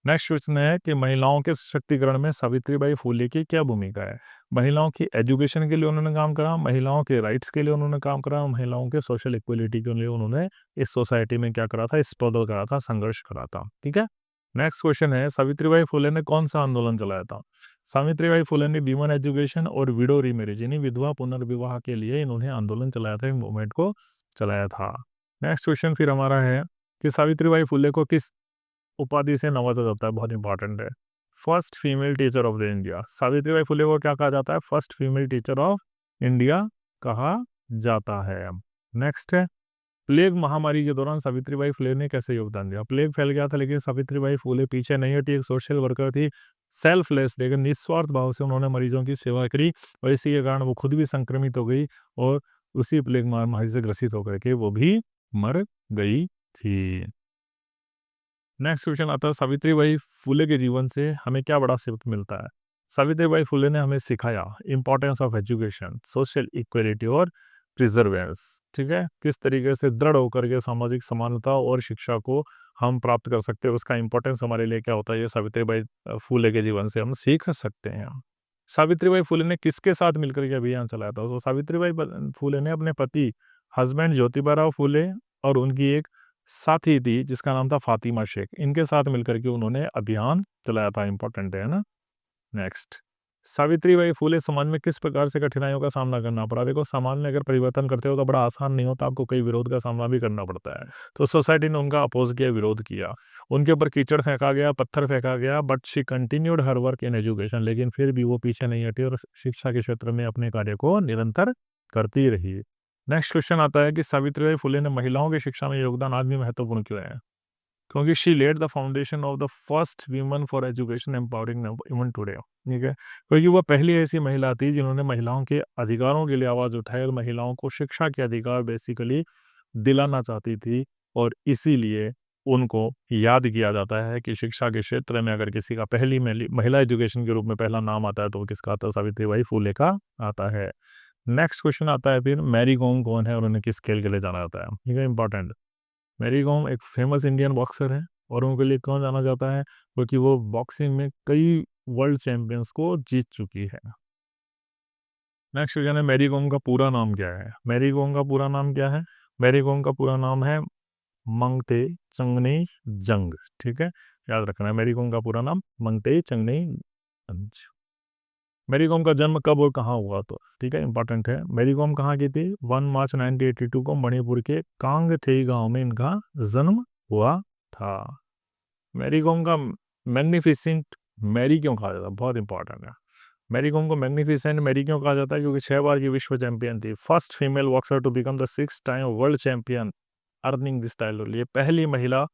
नेक्स्ट क्वेश्चन है कि महिलाओं के सशक्तिकरण में सावित्रीबाई फुले की क्या भूमिका है? महिलाओं की एजुकेशन के लिए उन्होंने काम करा, महिलाओं के राइट्स के लिए उन्होंने काम करा, महिलाओं के सोशल इक्वलिटी के लिए उन्होंने इस सोसाइटी में क्या करा था? स्ट्रगल करा था, संघर्ष करा था, ठीक है। नेक्स्ट क्वेश्चन है, सावित्रीबाई फुले ने कौन सा आंदोलन चलाया था? सावित्रीबाई फुले ने विमेन एजुकेशन और विडो रीमैरिज, यानी विधवा पुनर्विवाह के लिए इन्होंने आंदोलन चलाया था, मूवमेंट को चलाया था। नेक्स्ट क्वेश्चन फिर हमारा है कि सावित्रीबाई फुले को किस उपाधि से नवाजा जाता है? बहुत इंपॉर्टेंट है, first female teacher of the India. Savitribai Phule को क्या कहा जाता है? First female teacher of India कहा जाता है। नेक्स्ट है, प्लेग महामारी के दौरान सावित्रीबाई फुले ने कैसे योगदान दिया? प्लेग फैल गया था लेकिन सावित्रीबाई फुले पीछे नहीं हटी, एक सोशल वर्कर थी, सेल्फलेस, लेकिन निस्वार्थ भाव से उन्होंने मरीजों की सेवा करी, और इसी के कारण वो खुद भी संक्रमित हो गई और उसी प्लेग महामारी से ग्रसित होकर के वो भी मर गई थी। नेक्स्ट क्वेश्चन आता है, सावित्रीबाई फुले के जीवन से हमें क्या बड़ा सबक मिलता है? सावित्रीबाई फुले ने हमें सिखाया importance of education, social equality और प्रिजर्वेंस, ठीक है, किस तरीके से दृढ़ होकर के सामाजिक समानता और शिक्षा को हम प्राप्त कर सकते हैं, उसका इंपॉर्टेंस हमारे लिए क्या होता है, ये सावित्रीबाई फुले के जीवन से हम सीख सकते हैं। सावित्रीबाई फुले ने किसके साथ मिलकर के अभियान चलाया था? तो सावित्रीबाई फुले ने अपने पति हस्बैंड ज्योतिबाराव फुले और उनकी एक साथी थी जिसका नाम था फातिमा शेख, इनके साथ मिलकर के उन्होंने अभियान चलाया था। इंपॉर्टेंट है ना। नेक्स्ट, सावित्रीबाई फुले समाज में किस प्रकार से कठिनाइयों का सामना करना पड़ा? देखो, समाज में अगर परिवर्तन करते हो तो बड़ा आसान नहीं होता, आपको कई विरोध का सामना भी करना पड़ता है। तो सोसाइटी ने उनका अपोज किया, विरोध किया, उनके ऊपर कीचड़ फेंका गया, पत्थर फेंका गया, but she continued her work in education, लेकिन फिर भी वो पीछे नहीं हटी और शिक्षा के क्षेत्र में अपने कार्य को निरंतर करती रही। नेक्स्ट क्वेश्चन आता है कि सावित्रीबाई फुले ने महिलाओं की शिक्षा में योगदान आज भी महत्वपूर्ण क्यों है? क्योंकि she laid the foundation of the first women for education empowering even today, ठीक है, क्योंकि वह पहली ऐसी महिला थी जिन्होंने महिलाओं के अधिकारों के लिए आवाज़ उठाई और महिलाओं को शिक्षा के अधिकार बेसिकली दिलाना चाहती थी। और इसीलिए उनको याद किया जाता है कि शिक्षा के क्षेत्र में अगर किसी का पहली महिला एजुकेशन के रूप में पहला नाम आता है तो वो किसका आता है? सावित्रीबाई फुले का आता है। नेक्स्ट क्वेश्चन आता है फिर, मैरी कॉम कौन है और उन्हें किस खेल के लिए जाना जाता है? ठीक है, इंपॉर्टेंट। मैरी कॉम एक फेमस इंडियन बॉक्सर है और उनके लिए क्यों जाना जाता है? क्योंकि वो बॉक्सिंग में कई वर्ल्ड चैंपियंस को जीत चुकी है। नेक्स्ट क्वेश्चन है, मैरी कॉम का पूरा नाम क्या है? मैरी कॉम का पूरा नाम क्या है? मैरी कॉम का पूरा नाम है मंगते चंगनी जंग, ठीक है, याद रखना है मैरी कॉम का पूरा नाम मंगते चंगनी जंग। मैरी कॉम का जन्म कब और कहाँ हुआ? तो ठीक है, इंपॉर्टेंट है। मैरी कॉम कहाँ की थी? 1 मार्च 1982 को मणिपुर के कांगथेई गांव में इनका जन्म हुआ था। मैरी कॉम का मैग्निफिसेंट मैरी क्यों कहा जाता है? बहुत इंपॉर्टेंट है। मैरी कॉम को मैग्निफिसेंट मैरी क्यों कहा जाता है? क्योंकि 6 बार की विश्व चैंपियन थी, first female boxer to become the 6 time world champion earning this title. ये पहली महिला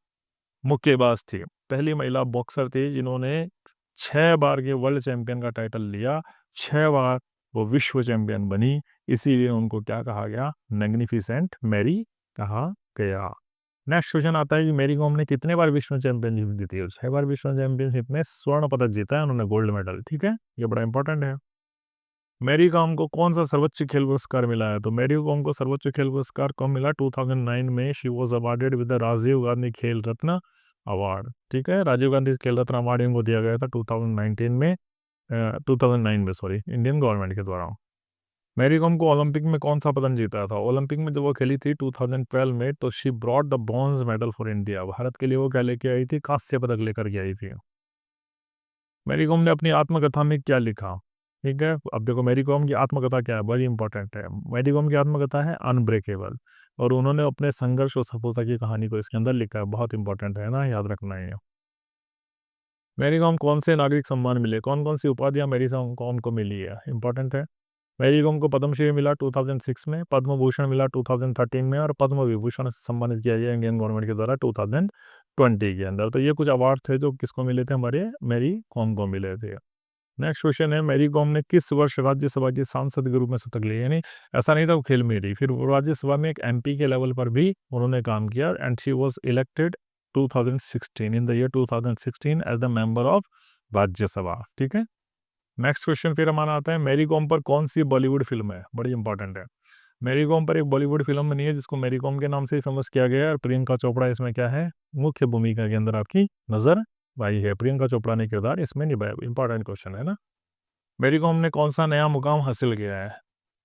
मुक्केबाज थी, पहली महिला बॉक्सर थी जिन्होंने 6 बार के वर्ल्ड चैंपियन का टाइटल लिया, 6 बार वो विश्व चैंपियन बनी, इसीलिए उनको क्या कहा गया? मैग्निफिसेंट मैरी कहा गया। नेक्स्ट क्वेश्चन आता है कि मैरी कॉम ने कितने बार विश्व चैंपियनशिप जीती है? 6 बार विश्व चैंपियनशिप में स्वर्ण पदक जीता है उन्होंने, गोल्ड मेडल, ठीक है, ये बड़ा इंपॉर्टेंट है। मैरी कॉम को कौन सा सर्वोच्च खेल पुरस्कार मिला है? तो मैरी कॉम को सर्वोच्च खेल पुरस्कार कब मिला? 2009 में she was awarded with the Rajiv Gandhi Khel Ratna award, ठीक है, राजीव गांधी खेल रत्न अवार्ड इनको दिया गया था 2019 में, 2009 में, सॉरी, इंडियन गवर्नमेंट के द्वारा। मैरी कॉम को ओलंपिक में कौन सा पदक जीता था? ओलंपिक में जब वो खेली थी 2012 में, तो she brought the bronze medal for India, Bharat के लिए वो क्या लेके आई थी? कांस्य पदक लेकर के आई थी। मैरी कॉम ने अपनी आत्मकथा में क्या लिखा? ठीक है, अब देखो मैरी कॉम की आत्मकथा क्या है, बड़ी इंपॉर्टेंट है। मैरी कॉम की आत्मकथा है अनब्रेकेबल, और उन्होंने अपने संघर्ष और सफलता की कहानी को इसके अंदर लिखा है, बहुत इंपॉर्टेंट है ना, याद रखना है। मैरी कॉम कौन से नागरिक सम्मान मिले? कौन कौन सी उपाधियां मैरी कॉम को मिली है? इंपॉर्टेंट है। मैरी कॉम को पद्मश्री मिला 2006 में, पद्म भूषण मिला 2013 में, और पद्म विभूषण से सम्मानित किया गया इंडियन गवर्नमेंट के द्वारा 2020 के अंदर। तो ये कुछ अवार्ड थे जो किसको मिले थे? हमारे मैरी कॉम को मिले थे। नेक्स्ट क्वेश्चन है, मैरी कॉम ने किस वर्ष राज्यसभा की सांसद के रूप में शपथ ली? यानी ऐसा नहीं था वो खेल में रही, फिर वो राज्यसभा में एक एमपी के लेवल पर भी उन्होंने काम किया, and she was elected 2016 in the year 2016 as the member of Rajya Sabha, ठीक है। नेक्स्ट क्वेश्चन फिर हमारा आता है, मैरी कॉम पर कौन सी बॉलीवुड फिल्म है? बड़ी इंपॉर्टेंट है। मैरी कॉम पर एक बॉलीवुड फिल्म बनी है जिसको मैरी कॉम के नाम से ही फेमस किया गया है, और प्रियंका चोपड़ा इसमें क्या है? मुख्य भूमिका के अंदर आपकी नजर आई है, प्रियंका चोपड़ा ने किरदार इसमें निभाया। इंपॉर्टेंट क्वेश्चन है ना। मैरी कॉम ने कौन सा नया मुकाम हासिल किया है?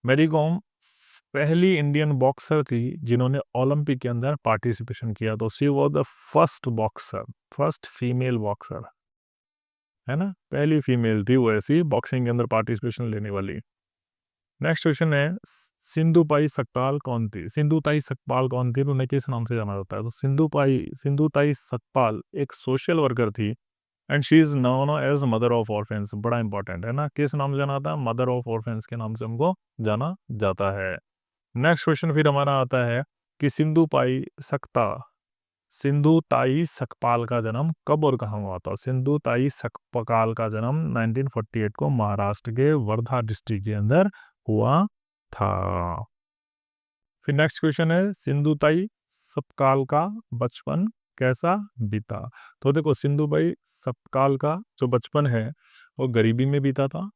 मैरी कॉम पहली इंडियन बॉक्सर थी जिन्होंने ओलंपिक के अंदर पार्टिसिपेशन किया, तो she was the first boxer, first female boxer, है ना, पहली फीमेल थी वो ऐसी बॉक्सिंग के अंदर पार्टिसिपेशन लेने वाली। नेक्स्ट क्वेश्चन है, सिंधुताई सतपाल कौन थी? सिंधुताई सतपाल कौन थी, तो उन्हें किस नाम से जाना जाता है? तो सिंधुताई सतपाल एक सोशल वर्कर थी, and she is known as mother of orphans, बड़ा इंपॉर्टेंट है ना, किस नाम से जाना था? मदर ऑफ ऑर्फेंस के नाम से हमको जाना जाता है। नेक्स्ट क्वेश्चन फिर हमारा आता है कि सिंधुताई सकपाल का जन्म कब और कहाँ हुआ था? सिंधुताई सकपाल का जन्म 1948 को महाराष्ट्र के वर्धा डिस्ट्रिक्ट के अंदर हुआ था। फिर नेक्स्ट क्वेश्चन है, सिंधुताई सपकाल का बचपन कैसा बीता? तो देखो, सिंधुबाई सपकाल का जो बचपन है वो गरीबी में बीता था,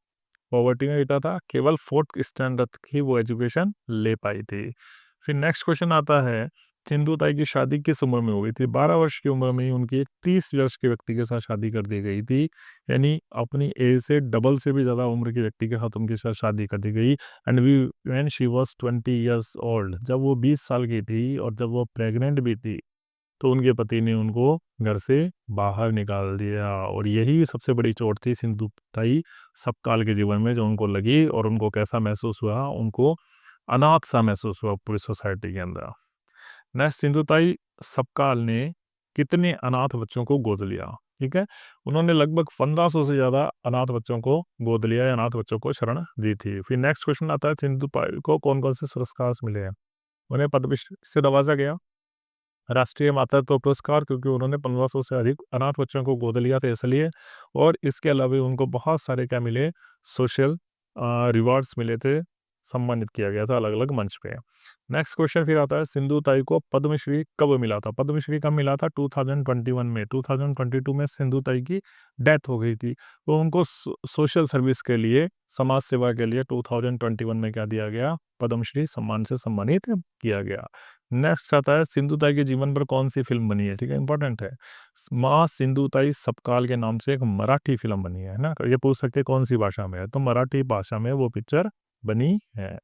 पॉवर्टी में बीता था, केवल 4th स्टैंडर्ड तक ही वो एजुकेशन ले पाई थी। फिर नेक्स्ट क्वेश्चन आता है, सिंधु ताई की शादी किस उम्र में हुई थी? 12 वर्ष की उम्र में ही उनकी एक 30 वर्ष के व्यक्ति के साथ शादी कर दी गई थी। यानी अपनी एज से डबल से भी ज़्यादा उम्र के व्यक्ति के साथ उनके साथ शादी कर दी गई। And we when she was 20 years old, जब वो 20 साल की थी और जब वो प्रेग्नेंट भी थी, तो उनके पति ने उनको घर से बाहर निकाल दिया। और यही सबसे बड़ी चोट थी सिंधु ताई सपकाल के जीवन में जो उनको लगी, और उनको कैसा महसूस हुआ? उनको अनाथ सा महसूस हुआ पूरी सोसाइटी के अंदर। नेक्स्ट, सिंधु ताई सपकाल ने कितने अनाथ बच्चों को गोद लिया? ठीक है, उन्होंने लगभग 1500 से ज़्यादा अनाथ बच्चों को गोद लिया या अनाथ बच्चों को शरण दी थी। फिर नेक्स्ट क्वेश्चन आता है, सिंधु ताई को कौन कौन से पुरस्कार मिले हैं? उन्हें पद्मश्री से नवाजा गया, राष्ट्रीय मातृत्व पुरस्कार, क्योंकि उन्होंने 1500 से अधिक अनाथ बच्चों को गोद लिया था इसलिए, और इसके अलावा उनको बहुत सारे क्या मिले? सोशल रिवार्ड्स मिले थे, सम्मानित किया गया था अलग अलग मंच पे। नेक्स्ट क्वेश्चन फिर आता है, सिंधु ताई को पद्मश्री कब मिला था? पद्मश्री कब मिला था? 2021 में। 2022 में सिंधु ताई की डेथ हो गई थी, तो उनको सोशल सर्विस के लिए, समाज सेवा के लिए 2021 में क्या दिया गया? पद्मश्री सम्मान से सम्मानित किया गया। नेक्स्ट आता है, सिंधु ताई के जीवन पर कौन सी फिल्म बनी है? ठीक है, इंपॉर्टेंट है। माँ सिंधु ताई सपकाल के नाम से एक मराठी फिल्म बनी है ना, ये पूछ सकते हैं कौन सी भाषा में है, तो मराठी भाषा में वो पिक्चर बनी है।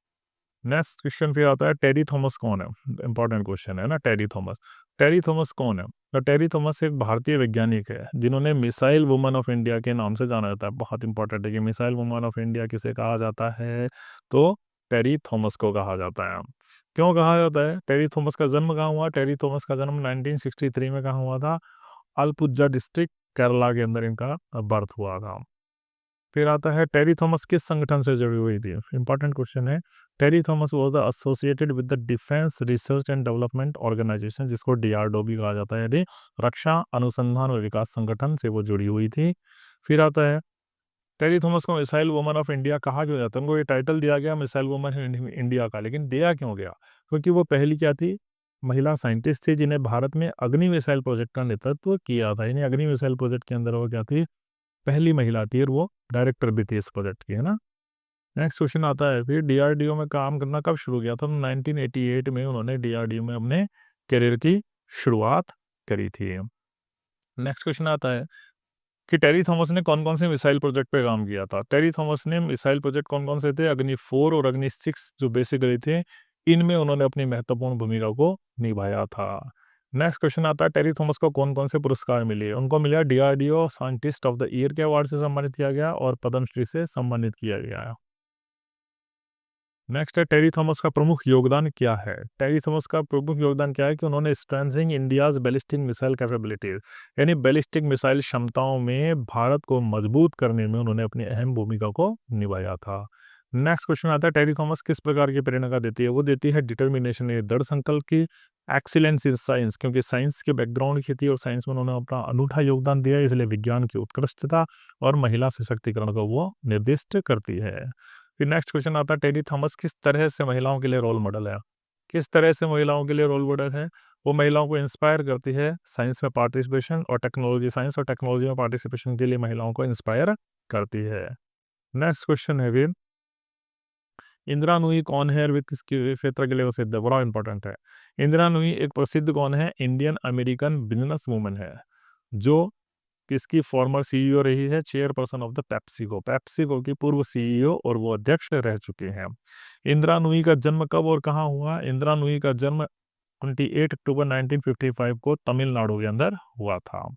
नेक्स्ट क्वेश्चन फिर आता है, टेरी थॉमस कौन है? इंपॉर्टेंट क्वेश्चन है ना, टेरी थॉमस। टेरी थॉमस कौन है? तो टेरी थॉमस एक भारतीय वैज्ञानिक है जिन्होंने मिसाइल वुमन ऑफ इंडिया के नाम से जाना जाता है। बहुत इंपॉर्टेंट है कि मिसाइल वुमन ऑफ इंडिया किसे कहा जाता है? तो टेरी थॉमस को कहा जाता है। क्यों कहा जाता है? टेरी थॉमस का जन्म कहाँ हुआ? टेरी थॉमस का जन्म 1963 में कहाँ हुआ था? अल्पुझा डिस्ट्रिक्ट केरला के अंदर इनका बर्थ हुआ था। फिर आता है, टेरी थॉमस किस संगठन से जुड़ी हुई थी? इंपॉर्टेंट क्वेश्चन है। Terry Thomas was associated with the defence research and development organisation, जिसको डीआरडीओ भी कहा जाता है, यानी रक्षा अनुसंधान और विकास संगठन से वो जुड़ी हुई थी। फिर आता है, टेरी थॉमस को मिसाइल वुमन ऑफ इंडिया कहा क्यों जाता है? उनको ये टाइटल दिया गया मिसाइल वुमन इंडिया का, लेकिन दिया क्यों गया? क्योंकि वो पहली क्या थी? महिला साइंटिस्ट थी जिन्हें भारत में अग्नि मिसाइल प्रोजेक्ट का नेतृत्व किया था। यानी अग्नि मिसाइल प्रोजेक्ट के अंदर वो क्या थी? पहली महिला थी, और वो डायरेक्टर भी थी इस प्रोजेक्ट की, है ना। नेक्स्ट क्वेश्चन आता है, फिर डीआरडीओ में काम करना कब शुरू किया था? 1988 में उन्होंने डीआरडीओ में अपने करियर की शुरुआत करी थी। नेक्स्ट क्वेश्चन आता है कि टेरी थॉमस ने कौन कौन से मिसाइल प्रोजेक्ट पे काम किया था? टेरी थॉमस ने मिसाइल प्रोजेक्ट कौन कौन से थे? अग्नि 4 और अग्नि 6 जो बेसिकली थे, इनमें उन्होंने अपनी महत्वपूर्ण भूमिका को निभाया था। नेक्स्ट क्वेश्चन आता है, टेरी थॉमस को कौन कौन से पुरस्कार मिले? उनको मिला DRDO scientist of the year के अवार्ड से सम्मानित किया गया और पद्मश्री से सम्मानित किया गया। नेक्स्ट है, टेरी थॉमस का प्रमुख योगदान क्या है? टेरी थॉमस का प्रमुख योगदान क्या है? कि उन्होंने strengthening India's ballistic missile capabilities, यानी बैलिस्टिक मिसाइल क्षमताओं में भारत को मजबूत करने में उन्होंने अपनी अहम भूमिका को निभाया था। नेक्स्ट क्वेश्चन आता है, टेरी थॉमस किस प्रकार की प्रेरणा देती है? वो देती है डिटर्मिनेशन, ये दृढ़ संकल्प की, एक्सीलेंस इन साइंस, क्योंकि साइंस के बैकग्राउंड की थी और साइंस में उन्होंने अपना अनूठा योगदान दिया, इसलिए विज्ञान की उत्कृष्टता और महिला सशक्तिकरण को वो निर्दिष्ट करती है। फिर नेक्स्ट क्वेश्चन आता है, टेरी थॉमस किस तरह से महिलाओं के लिए रोल मॉडल है? किस तरह से महिलाओं के लिए रोल मॉडल है? वो महिलाओं को इंस्पायर करती है साइंस में पार्टिसिपेशन और टेक्नोलॉजी, साइंस और टेक्नोलॉजी में पार्टिसिपेशन के लिए महिलाओं को इंस्पायर करती है। नेक्स्ट क्वेश्चन है फिर, इंदिरा नूई कौन है और वे किस क्षेत्र के लिए प्रसिद्ध है? बड़ा इंपॉर्टेंट है। इंदिरा नूई एक प्रसिद्ध कौन है? इंडियन अमेरिकन बिजनेस वूमन है, जो किसकी फॉर्मर सीईओ रही है? Chairperson of the PepsiCo, PepsiCo की पूर्व सीईओ और वो अध्यक्ष रह चुके हैं। इंदिरा नूई का जन्म कब और कहाँ हुआ? इंदिरा नूई का जन्म 28 अक्टूबर 1955 को तमिलनाडु के अंदर हुआ था।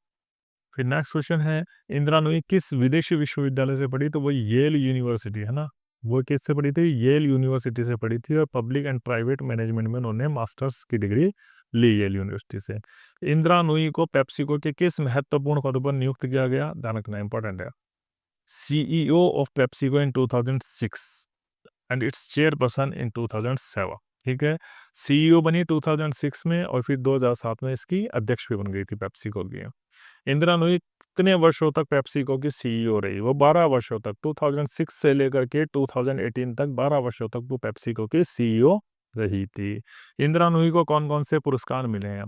फिर नेक्स्ट क्वेश्चन है, इंदिरा नूई किस विदेशी विश्वविद्यालय से पढ़ी? तो वो येल यूनिवर्सिटी है ना, वो किससे पढ़ी थी? येल यूनिवर्सिटी से पढ़ी थी, और पब्लिक एंड प्राइवेट मैनेजमेंट में उन्होंने मास्टर्स की डिग्री ली येल यूनिवर्सिटी से। इंदिरा नूई को पेप्सिको के किस महत्वपूर्ण पद पर नियुक्त किया गया? ध्यान रखना इंपॉर्टेंट है। CEO of PepsiCo in 2006 and its chairperson in 2007। ठीक है, सीईओ बनी 2006 में और फिर 2007 में इसकी अध्यक्ष भी बन गई थी पेप्सिको की। इंदिरा नूई कितने वर्षों तक पेप्सिको की सीईओ रही? वो 12 वर्षों तक, 2006 से लेकर के 2018 तक 12 वर्षों तक वो पेप्सिको की सीईओ रही थी। इंदिरा नूई को कौन कौन से पुरस्कार मिले हैं?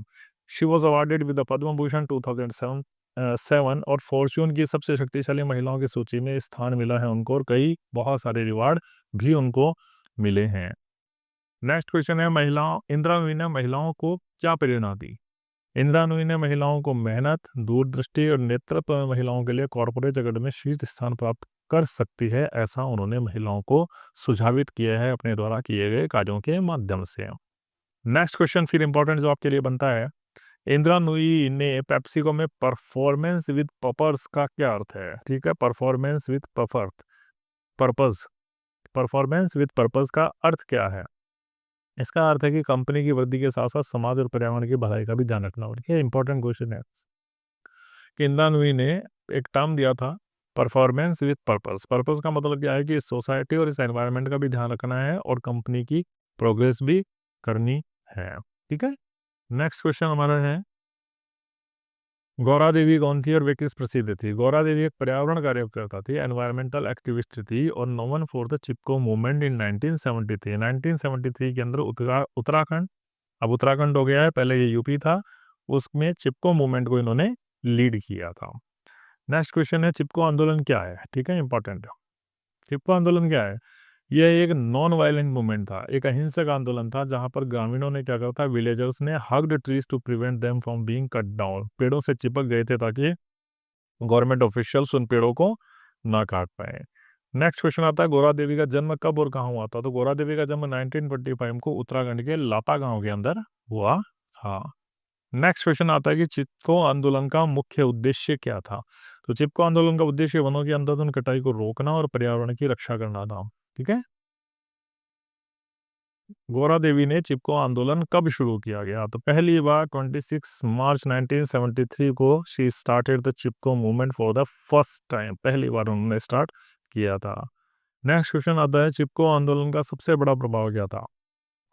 She was awarded with the Padma Bhushan 2007, 7 और फॉर्च्यून की सबसे शक्तिशाली महिलाओं की सूची में स्थान मिला है उनको, और कई बहुत सारे रिवार्ड भी उनको मिले हैं। नेक्स्ट क्वेश्चन है, महिलाओं इंदिरा गांधी ने महिलाओं को क्या प्रेरणा दी? इंदिरा गांधी ने महिलाओं को मेहनत, दूरदृष्टि और नेतृत्व में महिलाओं के लिए कॉर्पोरेट जगत में शीर्ष स्थान प्राप्त कर सकती है, ऐसा उन्होंने महिलाओं को सुझावित किया है अपने द्वारा किए गए कार्यों के माध्यम से। नेक्स्ट क्वेश्चन फिर इंपॉर्टेंट जो आपके लिए बनता है, इंदिरा नूई ने पेप्सिको में परफॉर्मेंस विद पर्पस का क्या अर्थ है? ठीक है, performance with purpose, performance with purpose का अर्थ क्या है? इसका अर्थ है कि कंपनी की वृद्धि के साथ साथ समाज और पर्यावरण की भलाई का भी ध्यान रखना। और ये इंपॉर्टेंट क्वेश्चन है कि इंदिरा नूई ने एक टर्म दिया था, परफॉर्मेंस विद पर्पस। पर्पस का मतलब क्या है कि सोसाइटी और इस एनवायरनमेंट का भी ध्यान रखना है और कंपनी की प्रोग्रेस भी करनी है। ठीक है, नेक्स्ट क्वेश्चन हमारा है, गौरा देवी कौन थी और वे किस प्रसिद्ध थी? गौरा देवी एक पर्यावरण कार्यकर्ता थी, एनवायरमेंटल एक्टिविस्ट थी और known for the Chipko movement in 1973। 1973 के अंदर उत्तराखंड, अब उत्तराखंड हो गया है, पहले ये यूपी था, उसमें चिपको मूवमेंट को इन्होंने लीड किया था। नेक्स्ट क्वेश्चन है, चिपको आंदोलन क्या है? ठीक है, इंपॉर्टेंट है। चिपको आंदोलन क्या है? यह एक नॉन वायलेंट मूवमेंट था, एक अहिंसक आंदोलन था, जहां पर ग्रामीणों ने क्या करा था, विलेजर्स ने hugged trees to prevent them from being cut down, पेड़ों से चिपक गए थे ताकि गवर्नमेंट ऑफिशियल्स उन पेड़ों को ना काट पाए। नेक्स्ट क्वेश्चन आता है, गौरा देवी का जन्म कब और कहाँ हुआ था? तो गौरा देवी का जन्म 1945 को उत्तराखंड के लापा गांव के अंदर हुआ था। नेक्स्ट क्वेश्चन आता है कि चिपको आंदोलन का मुख्य उद्देश्य क्या था? तो चिपको आंदोलन का उद्देश्य वनों की अंधाधुंध कटाई को रोकना और पर्यावरण की रक्षा करना था। ठीक है, गौरा देवी ने चिपको आंदोलन कब शुरू किया गया? तो पहली बार 26 मार्च 1973 को she started the Chipko movement for the first time, पहली बार उन्होंने स्टार्ट किया था। नेक्स्ट क्वेश्चन आता है, चिपको आंदोलन का सबसे बड़ा प्रभाव क्या था?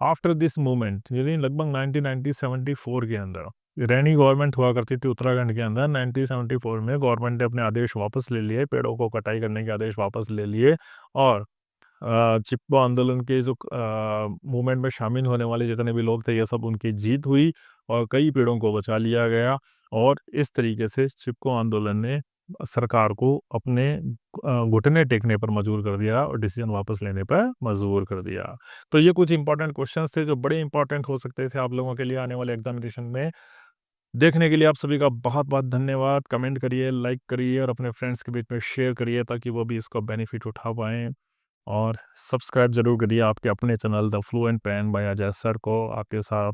आफ्टर दिस मूवमेंट, यानी लगभग 1974 के अंदर रैनी गवर्नमेंट हुआ करती थी उत्तराखंड के अंदर, 1974 में गवर्नमेंट ने अपने आदेश वापस ले लिए, पेड़ों को कटाई करने के आदेश वापस ले लिए, और चिपको आंदोलन के जो मूवमेंट में शामिल होने वाले जितने भी लोग थे, ये सब उनकी जीत हुई और कई पेड़ों को बचा लिया गया, और इस तरीके से चिपको आंदोलन ने सरकार को अपने घुटने टेकने पर मजबूर कर दिया और डिसीजन वापस लेने पर मजबूर कर दिया। तो ये कुछ इंपॉर्टेंट क्वेश्चंस थे जो बड़े इंपॉर्टेंट हो सकते थे आप लोगों के लिए आने वाले एग्जामिनेशन में। देखने के लिए आप सभी का बहुत बहुत धन्यवाद। कमेंट करिए, लाइक करिए और अपने फ्रेंड्स के बीच में शेयर करिए ताकि वो भी इसका बेनिफिट उठा पाएँ, और सब्सक्राइब ज़रूर करिए आपके अपने channel the fluent pen by Ajay sir को। आपके साथ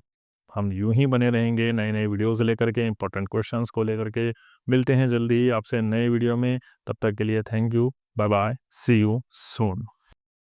हम यूं ही बने रहेंगे नए नए वीडियोस लेकर के, इंपॉर्टेंट क्वेश्चंस को लेकर के। मिलते हैं जल्दी ही आपसे नए वीडियो में, तब तक के लिए thank you, bye bye, see you soon.